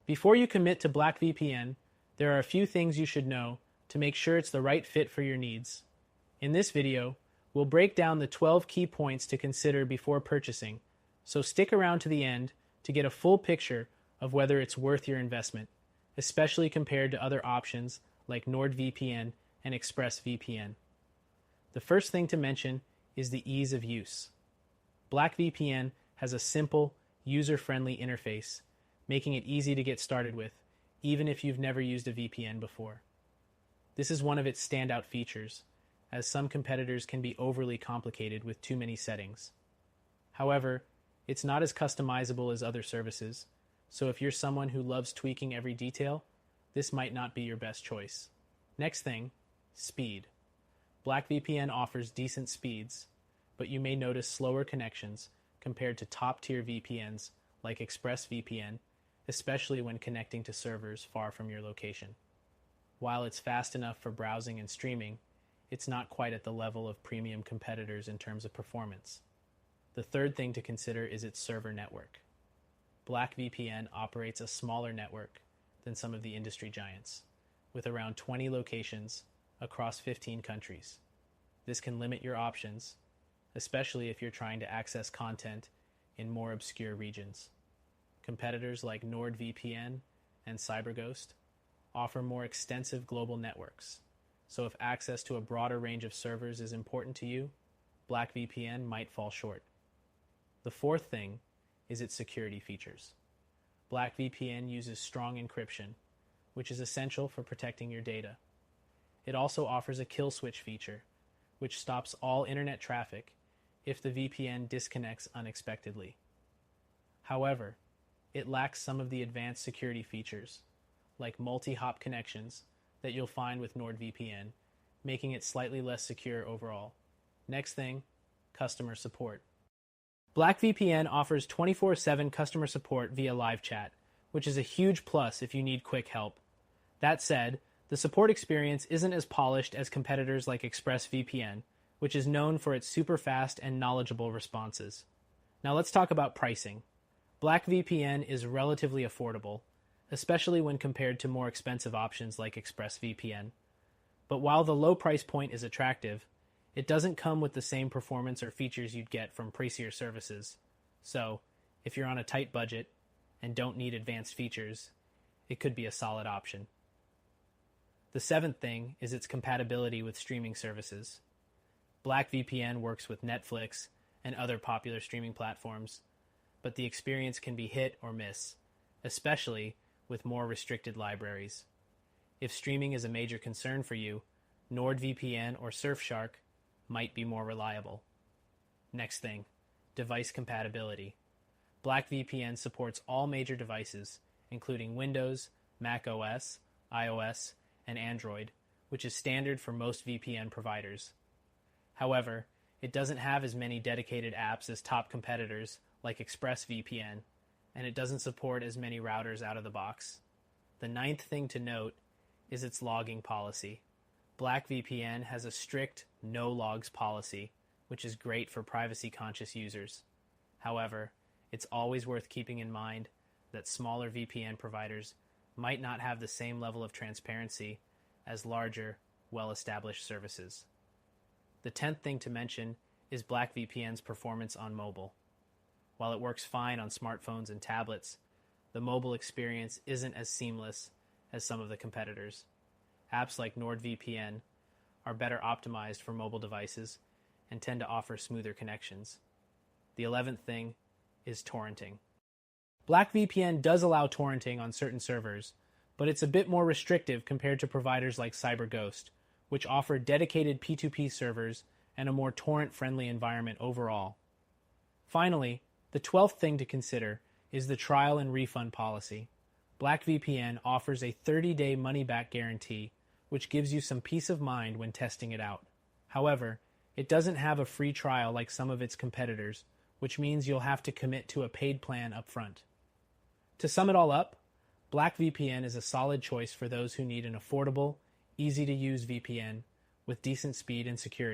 Before you commit to BlackVPN, there are a few things you should know to make sure it's the right fit for your needs. In this video, we'll break down the 12 key points to consider before purchasing, so stick around to the end to get a full picture of whether it's worth your investment, especially compared to other options like NordVPN and ExpressVPN. The first thing to mention is the ease of use. BlackVPN has a simple, user-friendly interface, making it easy to get started with, even if you've never used a VPN before. This is one of its standout features, as some competitors can be overly complicated with too many settings. However, it's not as customizable as other services, so if you're someone who loves tweaking every detail, this might not be your best choice. Next thing, speed. BlackVPN offers decent speeds, but you may notice slower connections compared to top-tier VPNs like ExpressVPN, especially when connecting to servers far from your location. While it's fast enough for browsing and streaming, it's not quite at the level of premium competitors in terms of performance. The third thing to consider is its server network. BlackVPN operates a smaller network than some of the industry giants, with around 20 locations across 15 countries. This can limit your options, especially if you're trying to access content in more obscure regions. Competitors like NordVPN and CyberGhost offer more extensive global networks, so if access to a broader range of servers is important to you, BlackVPN might fall short. The fourth thing is its security features. BlackVPN uses strong encryption, which is essential for protecting your data. It also offers a kill switch feature, which stops all internet traffic if the VPN disconnects unexpectedly. However, it lacks some of the advanced security features, like multi-hop connections that you'll find with NordVPN, making it slightly less secure overall. Next thing, customer support. BlackVPN offers 24/7 customer support via live chat, which is a huge plus if you need quick help. That said, the support experience isn't as polished as competitors like ExpressVPN, which is known for its super fast and knowledgeable responses. Now let's talk about pricing. BlackVPN is relatively affordable, especially when compared to more expensive options like ExpressVPN. But while the low price point is attractive, it doesn't come with the same performance or features you'd get from pricier services. So, if you're on a tight budget and don't need advanced features, it could be a solid option. The seventh thing is its compatibility with streaming services. BlackVPN works with Netflix and other popular streaming platforms, but the experience can be hit or miss, especially with more restricted libraries. If streaming is a major concern for you, NordVPN or Surfshark might be more reliable. Next thing, device compatibility. BlackVPN supports all major devices, including Windows, Mac OS, iOS, and Android, which is standard for most VPN providers. However, it doesn't have as many dedicated apps as top competitors like ExpressVPN, and it doesn't support as many routers out of the box. The ninth thing to note is its logging policy. BlackVPN has a strict no logs policy, which is great for privacy-conscious users. However, it's always worth keeping in mind that smaller VPN providers might not have the same level of transparency as larger, well-established services. The 10th thing to mention is BlackVPN's performance on mobile. While it works fine on smartphones and tablets, the mobile experience isn't as seamless as some of the competitors. Apps like NordVPN are better optimized for mobile devices and tend to offer smoother connections. The 11th thing is torrenting. BlackVPN does allow torrenting on certain servers, but it's a bit more restrictive compared to providers like CyberGhost, which offer dedicated P2P servers and a more torrent-friendly environment overall. Finally, the 12th thing to consider is the trial and refund policy. BlackVPN offers a 30-day money-back guarantee, which gives you some peace of mind when testing it out. However, it doesn't have a free trial like some of its competitors, which means you'll have to commit to a paid plan upfront. To sum it all up, BlackVPN is a solid choice for those who need an affordable, easy-to-use VPN with decent speed and security.